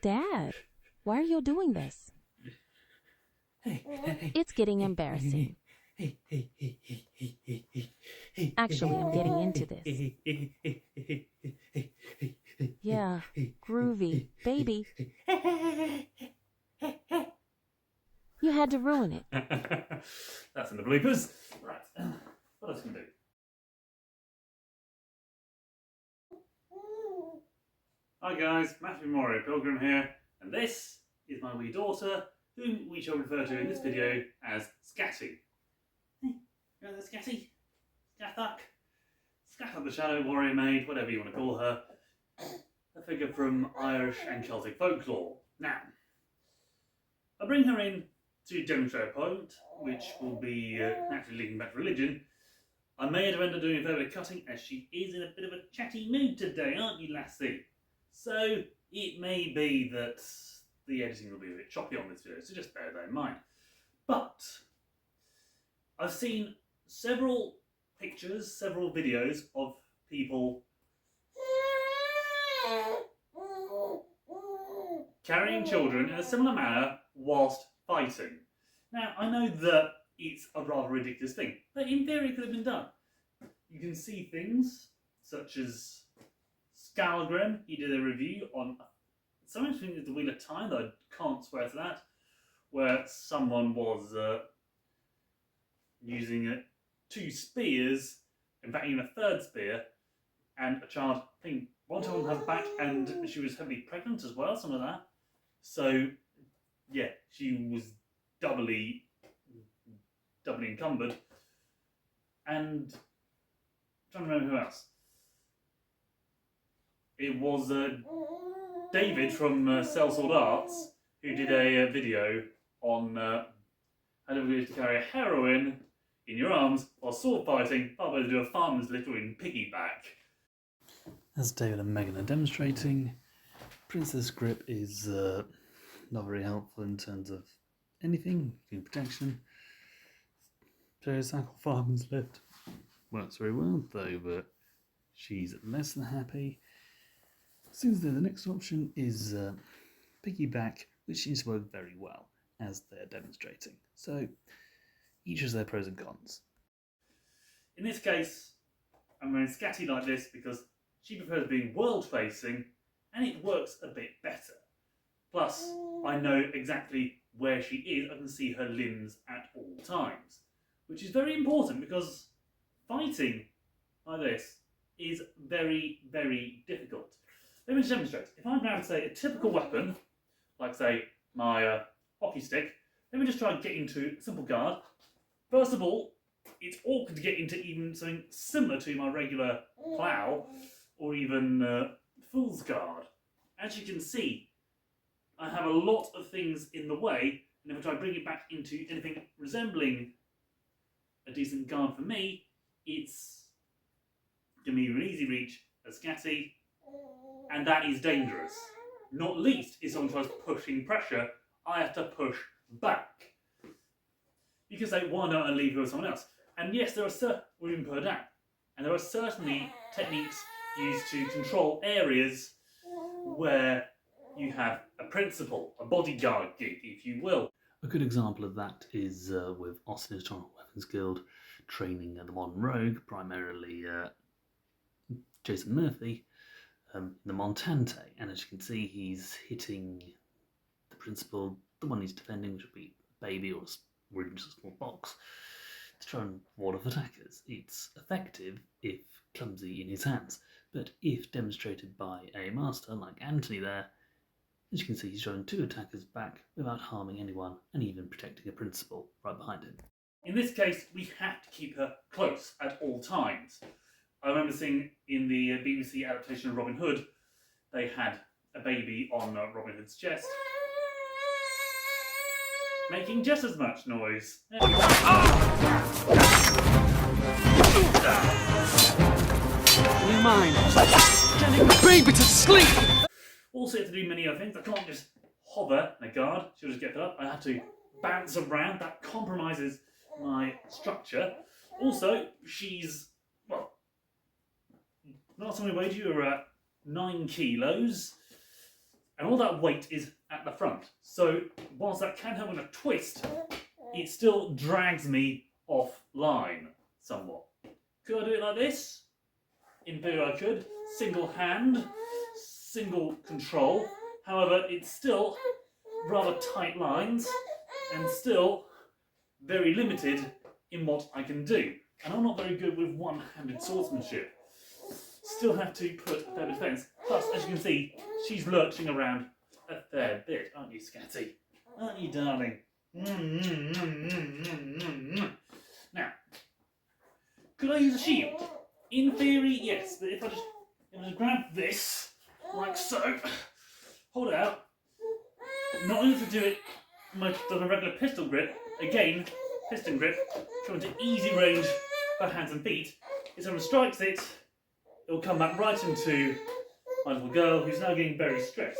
Dad, why are you doing this? It's getting embarrassing. Actually, I'm getting into this. Yeah, groovy. Baby, you had to ruin it. That's in the bloopers. Right, what else can we do? Hi guys, Matthew Mario Pilgrim here, and this is my wee daughter, whom we shall refer to in this video as Scatty. Hey, you know that Scatty? Scathach? Scathach the Shadow Warrior Maid, whatever you want to call her. A figure from Irish and Celtic folklore. Now, I bring her in to demonstrate a point, which will be naturally linking back to religion. I may have ended up doing a fair bit of cutting, as she is in a bit of a chatty mood today, aren't you, lassie? So it may be that the editing will be a bit choppy on this video, so just bear that in mind. But I've seen several pictures, several videos of people carrying children in a similar manner whilst fighting. Now, I know that it's a rather ridiculous thing, but in theory it could have been done. You can see things such as Scalgrim. He did a review on something I think is the Wheel of Time, though I can't swear to that, where someone was using 2 spears, in fact even a 3rd spear, and a child, I think one time on her back, and she was heavily pregnant as well, something like that. So yeah, she was doubly encumbered. And I'm trying to remember who else. It was David from Sellsword Arts who did a video on how to carry a heroine in your arms while sword fighting, but to do a farmer's little in piggyback. As David and Megan are demonstrating, Princess Grip is not very helpful in terms of anything, including protection. Pterosackle Farmer's Lift works very well though, but she's less than happy. Seems that the next option is piggyback, which seems to work very well as they're demonstrating. So each has their pros and cons. In this case, I'm going Scatty like this because she prefers being world-facing, and it works a bit better. Plus, I know exactly where she is. I can see her limbs at all times, which is very important because fighting like this is very, very difficult. Let me just demonstrate. If I'm going to say a typical weapon, like say my hockey stick, let me just try and get into a simple guard. First of all, it's awkward to get into even something similar to my regular plough or even fool's guard. As you can see, I have a lot of things in the way, and if I try to bring it back into anything resembling a decent guard for me, it's going to be an easy reach, a Scatty, and that is dangerous. Not least if someone tries pushing pressure, I have to push back. You can say, why not I leave her with someone else? And yes, there are or even per down. And there are certainly techniques used to control areas where you have a principal, a bodyguard gig, if you will. A good example of that is with Austin Historical Weapons Guild training the modern rogue, primarily Jason Murphy, the Montante. And as you can see, he's hitting the principal, the one he's defending, which would be a baby or even just a small box, to try and ward off attackers. It's effective if clumsy in his hands, but if demonstrated by a master like Anthony there, as you can see, he's drawing 2 attackers back without harming anyone and even protecting a principal right behind him. In this case, we have to keep her close at all times. I remember seeing in the BBC adaptation of Robin Hood, they had a baby on Robin Hood's chest, making just as much noise. You mind? Getting the baby to sleep! Also, you have to do many other things. I can't just hover in a guard. She'll just get up. I have to bounce around. That compromises my structure. Also, she's, well, last time we weighed you were at 9 kilos. and all that weight is at the front. So whilst that can help in a twist, it still drags me offline somewhat. Could I do it like this? In theory I could. Single hand, single control. However, it's still rather tight lines and still very limited in what I can do. And I'm not very good with one-handed swordsmanship. Still have to put a fair bit of defence. Plus, as you can see, she's lurching around a fair bit, aren't you, Scatty? Aren't you, darling? Now, could I use a shield? In theory, yes. But if I just grab this, like so, hold it out, not only to do it much than a regular pistol grip, again, piston grip, coming to easy range for hands and feet, if someone strikes it, it will come back right into my little girl who's now getting very stressed,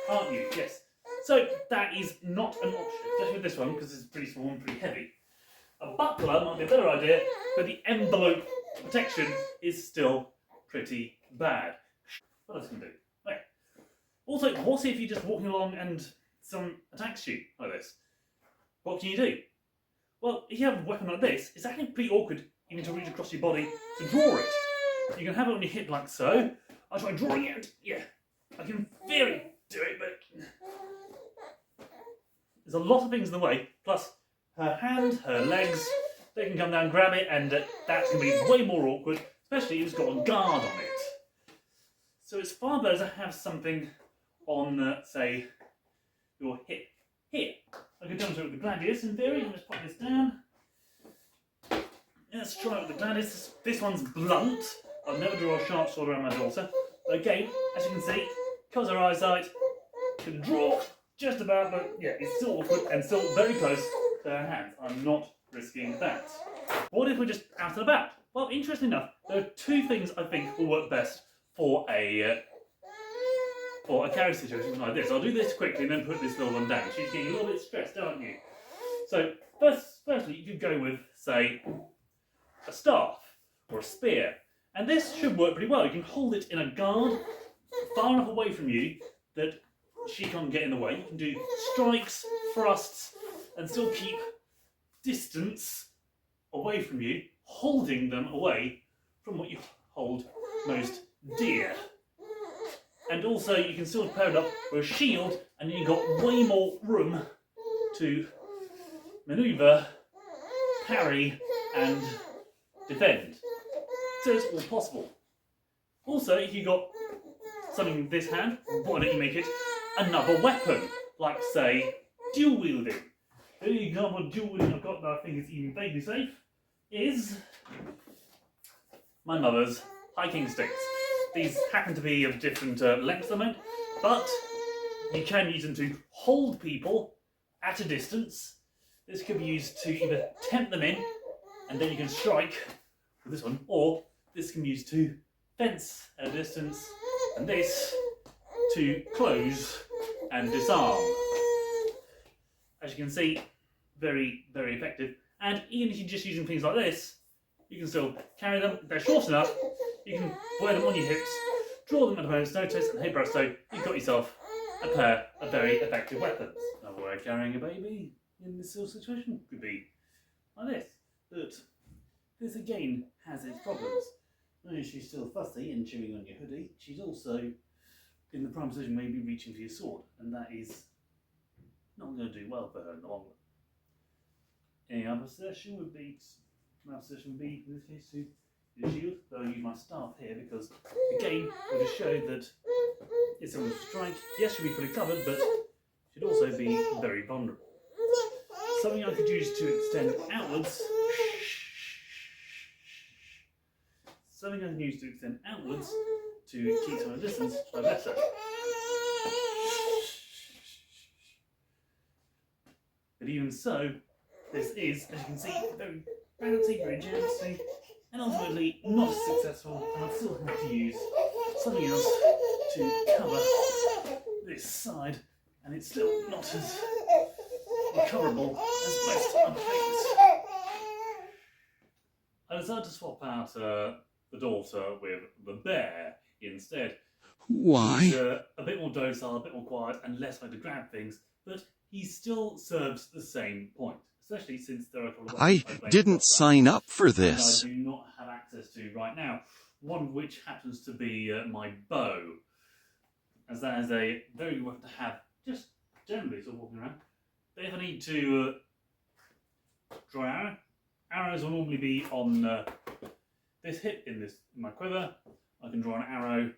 aren't you? Yes. So that is not an option, especially with this one because it's pretty small and pretty heavy. A buckler might be a better idea, but the envelope protection is still pretty bad. What else can I do? Right. Also, what if you're just walking along and someone attacks you like this? What can you do? Well, if you have a weapon like this, it's actually pretty awkward even to reach across your body to draw it. You can have it on your hip like so. I'll try drawing it. Yeah, I can very do it, but there's a lot of things in the way. Plus, her hand, her legs, they can come down and grab it, and that's going to be way more awkward, especially if it's got a guard on it. So it's far better to have something on, say, your hip. Here, I could demonstrate with the gladius in theory. Let's pop this down. Let's try it with the gladius. This one's blunt. I'll never draw a sharp sword around my daughter. But again, as you can see, covers her eyesight. Can draw just about, but yeah, it's still awkward and still very close to her hands. I'm not risking that. What if we're just out and about? Well, interestingly enough, there are two things I think will work best for a carry situation like this. I'll do this quickly and then put this little one down. She's getting a little bit stressed, aren't you? So, firstly, you could go with, say, a staff or a spear. And this should work pretty well. You can hold it in a guard far enough away from you that she can't get in the way. You can do strikes, thrusts, and still keep distance away from you, holding them away from what you hold most dear. And also, you can still pair it up with a shield, and you've got way more room to manoeuvre, parry, and defend. So it's all possible. Also, if you've got something in this hand, why don't you make it another weapon? Like, say, dual wielding. The only example of dual wielding I've got that I think is even vaguely safe is my mother's hiking sticks. These happen to be of different lengths than mine, but you can use them to hold people at a distance. This could be used to either tempt them in, and then you can strike with this one, or this can be used to fence at a distance, and this to close and disarm. As you can see, very, very effective. And even if you're just using things like this, you can still carry them. They're short enough, you can wear them on your hips, draw them at a moment's notice, and hey presto, you've got yourself a pair of very effective weapons. Another way of carrying a baby in this sort of situation could be like this. But this again has its problems. Not only is she still fussy and chewing on your hoodie, she's also in the prime position maybe reaching for your sword, and that is not going to do well for her in the long run. Any other suggestion would be, in this case, to use a shield. Though I'll use my staff here because, again, we'll just show that if someone was to strike, yes, she'll be fully covered, but she'd also be very vulnerable. Something I could use to extend outwards. Something I can use to extend outwards to keep some distance by better. But even so, this is, as you can see, very bouncy, very bouncy, and ultimately not as successful, and I'll still have to use something else to cover this side, and it's still not as recoverable as most other things. I decided to swap out the daughter with the bear instead. Why? He's a bit more docile, a bit more quiet, and less likely to grab things, but he still serves the same point, especially since there are a couple of I weapons didn't sign up for and I this. do not have access to right now. One of which happens to be my bow, as that is a very good weapon to have, just generally sort of walking around. But if I need to draw an arrow, arrows will normally be on this hip in my quiver. I can draw an arrow.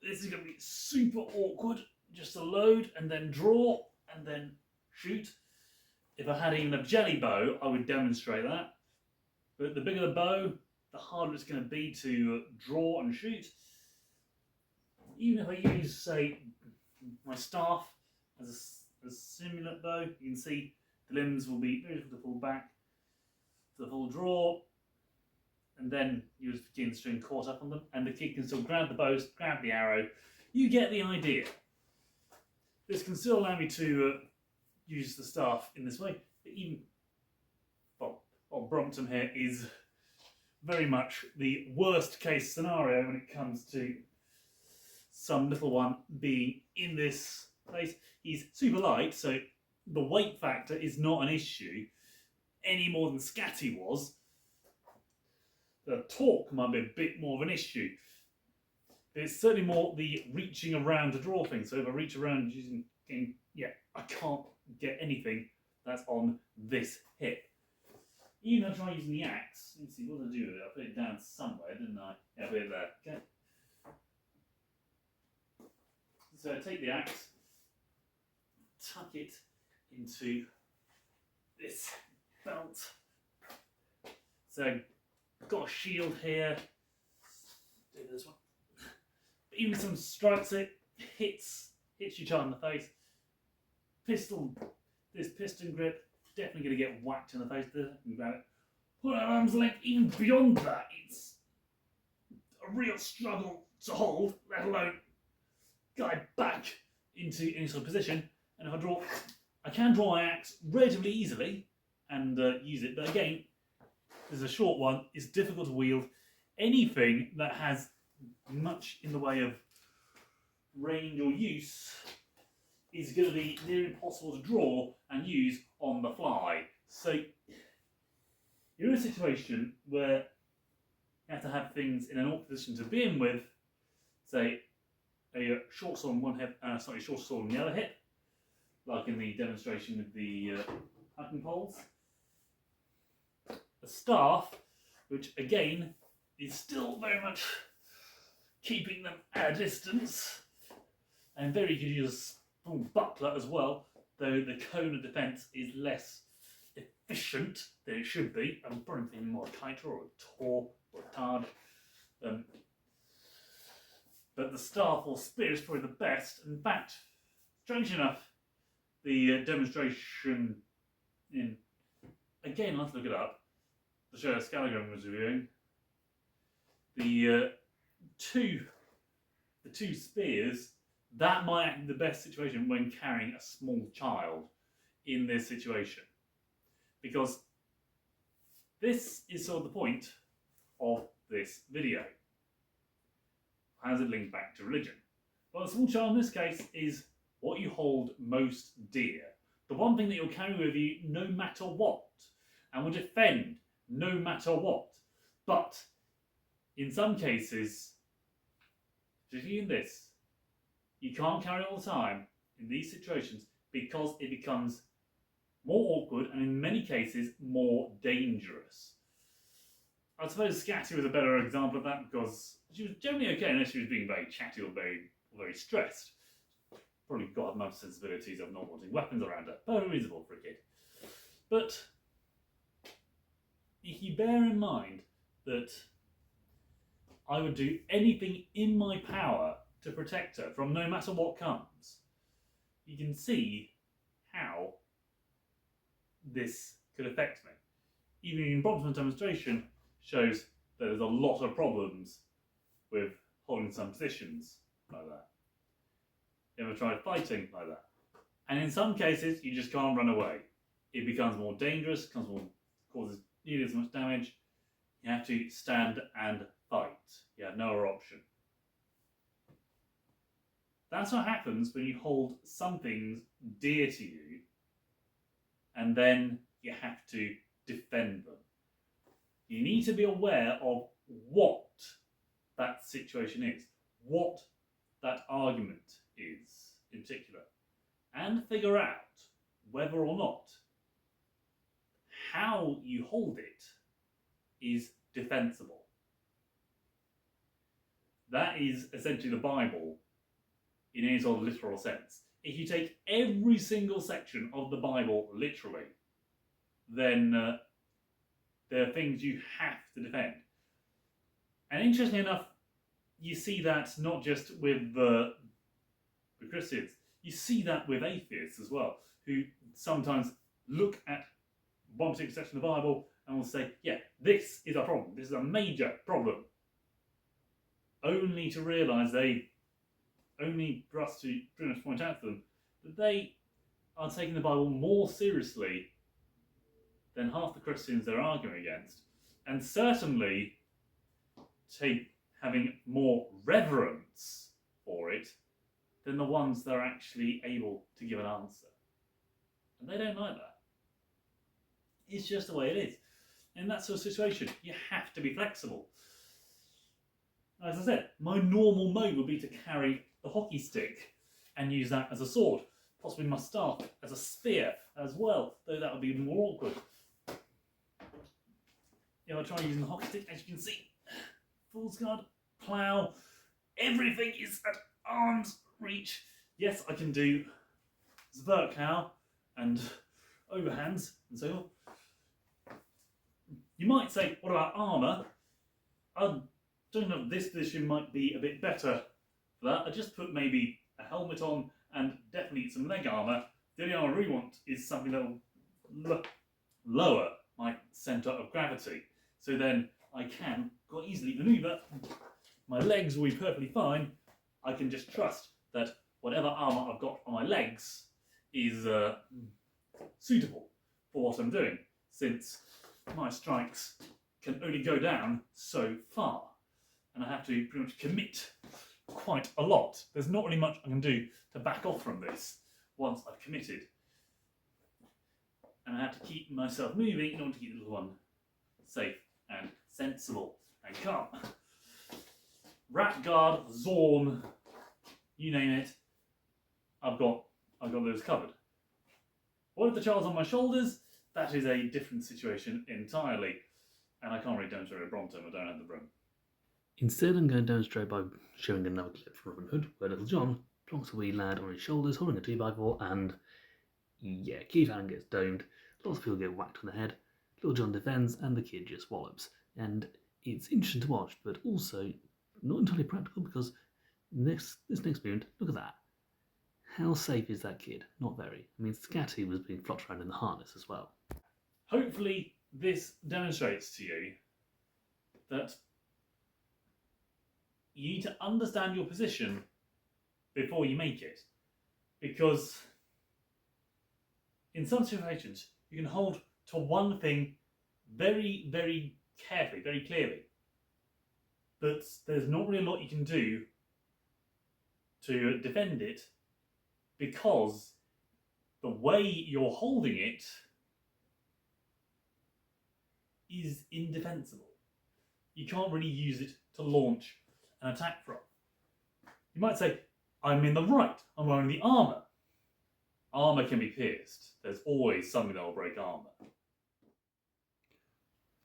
This is going to be super awkward, just to load and then draw and then shoot. If I had even a jelly bow, I would demonstrate that. But the bigger the bow, the harder it's going to be to draw and shoot. Even if I use, say, my staff as a simulant bow, you can see the limbs will be very difficult to pull back to the full draw, and then you just begin the string caught up on them, and the kid can still grab the bow, grab the arrow. You get the idea. This can still allow me to use the staff in this way, but even Brompton here is very much the worst case scenario when it comes to some little one being in this place. He's super light, so the weight factor is not an issue any more than Scatty was. The torque might be a bit more of an issue. It's certainly more the reaching around to draw things. So if I reach around using, I can't get anything that's on this hip. Even if I try using the axe, let's see, what did I do with it? I put it down somewhere, didn't I? Yeah, I put it there. Okay. So I take the axe, tuck it into this belt. So I've got a shield here. Do this one. Even some strikes it, hits you child in the face. This piston grip, definitely going to get whacked in the face. There, you grab it. Put it at arm's length. Even beyond that, it's a real struggle to hold, let alone guide back into a position. And if I can draw my axe relatively easily and use it. But again, this is a short one. It's difficult to wield. Anything that has much in the way of range or use is going to be near impossible to draw and use on the fly. So you're in a situation where you have to have things in an awkward position to begin with, say a short sword on one hip and a slightly shorter sword on the other hip, like in the demonstration with the hunting poles. A staff, which again is still very much keeping them at a distance, and very good use a small buckler as well, though the cone of defence is less efficient than it should be. I'm probably thinking more a kiter or a tor or a tard. But the staff or spear is probably the best. In fact, strange enough, the demonstration in, again, let's look it up, the show Scalagram was reviewing, the two spears, that might be the best situation when carrying a small child in this situation. Because this is sort of the point of this video. How does it link back to religion? Well, a small child in this case is what you hold most dear. The one thing that you'll carry with you no matter what, and will defend no matter what. But in some cases, particularly in this, you can't carry it all the time in these situations because it becomes more awkward and in many cases more dangerous. I suppose Scatty was a better example of that because she was generally okay unless she was being very chatty or very stressed. Probably got enough sensibilities of not wanting weapons around her. Perfectly reasonable for a kid. But if you bear in mind that I would do anything in my power to protect her from no matter what comes, you can see how this could affect me. Even in Brompton's demonstration shows that there's a lot of problems with holding some positions like that. You ever tried fighting like that? And in some cases, you just can't run away. It becomes more dangerous, causes nearly as much damage. You have to stand and fight. You have no other option. That's what happens when you hold some things dear to you and then you have to defend them. You need to be aware of what that situation is, what that argument is in particular, and figure out whether or not how you hold it is defensible. That is essentially the Bible in any sort of literal sense. If you take every single section of the Bible literally, then there are things you have to defend. And interestingly enough, you see that not just with the Christians, you see that with atheists as well, who sometimes look at one particular section of the Bible and will say, yeah, this is a problem, this is a major problem. Only to realise for us to pretty much point out to them that they are taking the Bible more seriously than half the Christians they're arguing against, and certainly having more reverence for it than the ones that are actually able to give an answer. And they don't like that. It's just the way it is. In that sort of situation, you have to be flexible. As I said, my normal mode would be to carry the hockey stick and use that as a sword, possibly my staff as a spear as well, though that would be even more awkward. If I try using the hockey stick, as you can see, Fool's Guard, plough, everything is at arm's reach. Yes, I can do Zwerkau and overhands and so on. You might say, what about armour? I don't know if this position might be a bit better for that. I just put maybe a helmet on and definitely some leg armour. The only armour I really want is something that will lower my centre of gravity. So then I can quite easily manoeuvre. My legs will be perfectly fine. I can just trust that whatever armour I've got on my legs is suitable for what I'm doing, since my strikes can only go down so far. And I have to pretty much commit quite a lot. There's not really much I can do to back off from this once I've committed. And I have to keep myself moving in order to keep the little one safe and sensible and calm. Rat guard, Zorn, you name it, I've got those covered. What if the child's on my shoulders? That is a different situation entirely. And I can't really demonstrate a Bronto, I don't have the broom. Instead, I'm going to demonstrate by showing another clip from Robin Hood, where little John plonks a wee lad on his shoulders, holding a 2x4, and yeah, Keith Allen gets domed, lots of people get whacked on the head, little John defends, and the kid just wallops. And it's interesting to watch, but also not entirely practical, because this next moment, look at that. How safe is that kid? Not very. I mean, Scatty was being flopped around in the harness as well. Hopefully this demonstrates to you that you need to understand your position before you make it. Because in some situations, you can hold to one thing very, very carefully, very clearly. But there's not really a lot you can do to defend it, because the way you're holding it is indefensible. You can't really use it to launch an attack from. You might say, I'm in the right, I'm wearing the armour. Armour can be pierced. There's always something that will break armour.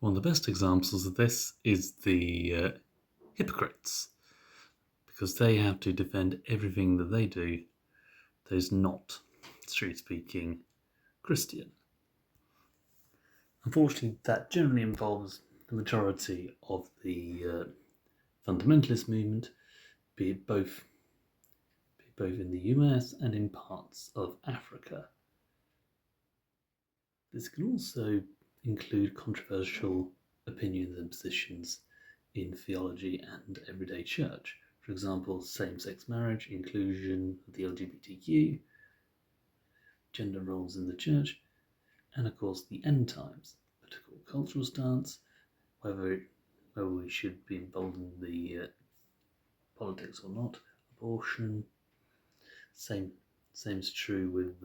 One of the best examples of this is the hypocrites, because they have to defend everything that they do that is not, strictly speaking, Christian. Unfortunately, that generally involves the majority of the fundamentalist movement, be it both in the US and in parts of Africa. This can also include controversial opinions and positions in theology and everyday church. For example, same-sex marriage, inclusion of the LGBTQ, gender roles in the church, and of course the end times, political cultural stance, whether we should be involved in the politics or not, abortion, Same's true with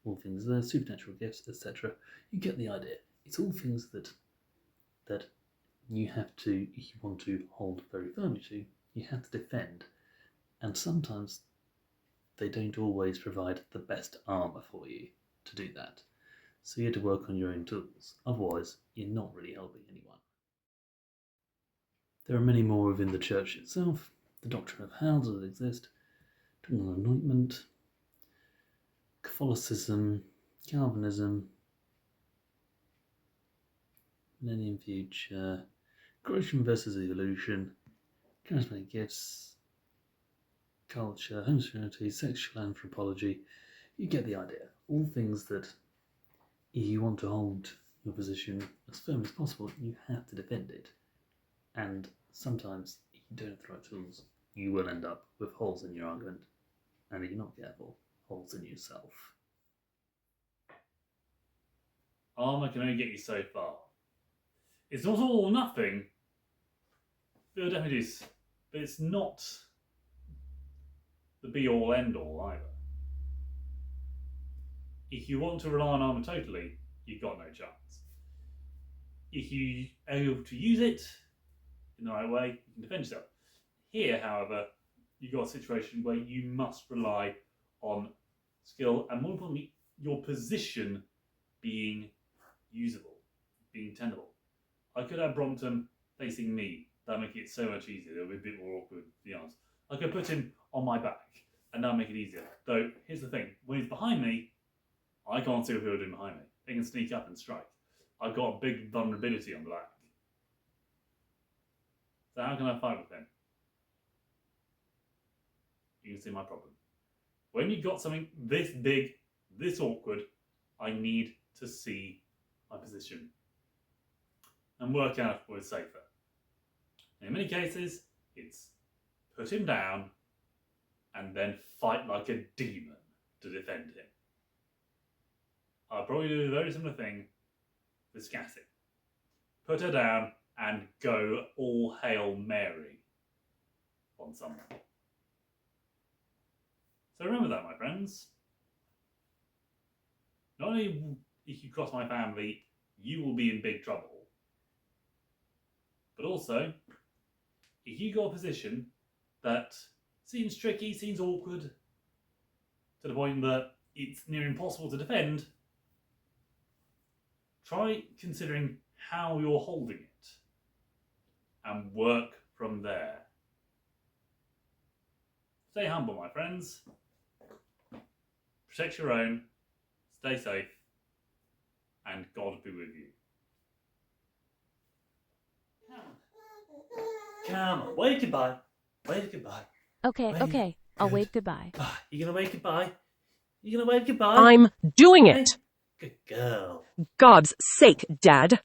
all things, supernatural gifts, etc. You get the idea. It's all things that you have to, if you want to hold very firmly to, you have to defend. And sometimes they don't always provide the best armour for you to do that. So you have to work on your own tools. Otherwise, you're not really helping anyone. There are many more within the church itself. The doctrine of how does it exist? Doctrine of anointment, Catholicism, Calvinism, Millennium Future, creation versus evolution, charismatic gifts, culture, homosexuality, sexual anthropology. You get the idea. All things that, if you want to hold your position as firm as possible, you have to defend it. And sometimes, if you don't have the right tools, you will end up with holes in your argument. And if you're not careful, holes in yourself. Armour can only get you so far. It's not all or nothing. But it's not the be-all, end-all either. If you want to rely on armour totally, you've got no chance. If you are able to use it in the right way, you can defend yourself. Here, however, you've got a situation where you must rely on skill and, more importantly, your position being usable, being tenable. I could have Brompton facing me. That'd make it so much easier. It would be a bit more awkward, to be honest. I could put him on my back, and that'd make it easier. Though, here's the thing. When he's behind me, I can't see what people are doing behind me. They can sneak up and strike. I've got a big vulnerability on the back. So how can I fight with him? You can see my problem. When you've got something this big, this awkward, I need to see my position and work out what is safer. In many cases, it's put him down and then fight like a demon to defend him. I'll probably do a very similar thing with Scassi. Put her down and go all Hail Mary on someone. So remember that, my friends. Not only if you cross my family, you will be in big trouble, but also, if you got a position that seems tricky, seems awkward, to the point that it's near impossible to defend, try considering how you're holding it and work from there. Stay humble, my friends. Protect your own, stay safe, and God be with you. Come on, wave goodbye. Wave goodbye. Okay, Wave. okay. I'll Good. wave goodbye. You gonna wave goodbye? You gonna wave goodbye? I'm doing it. Good girl. God's sake, Dad.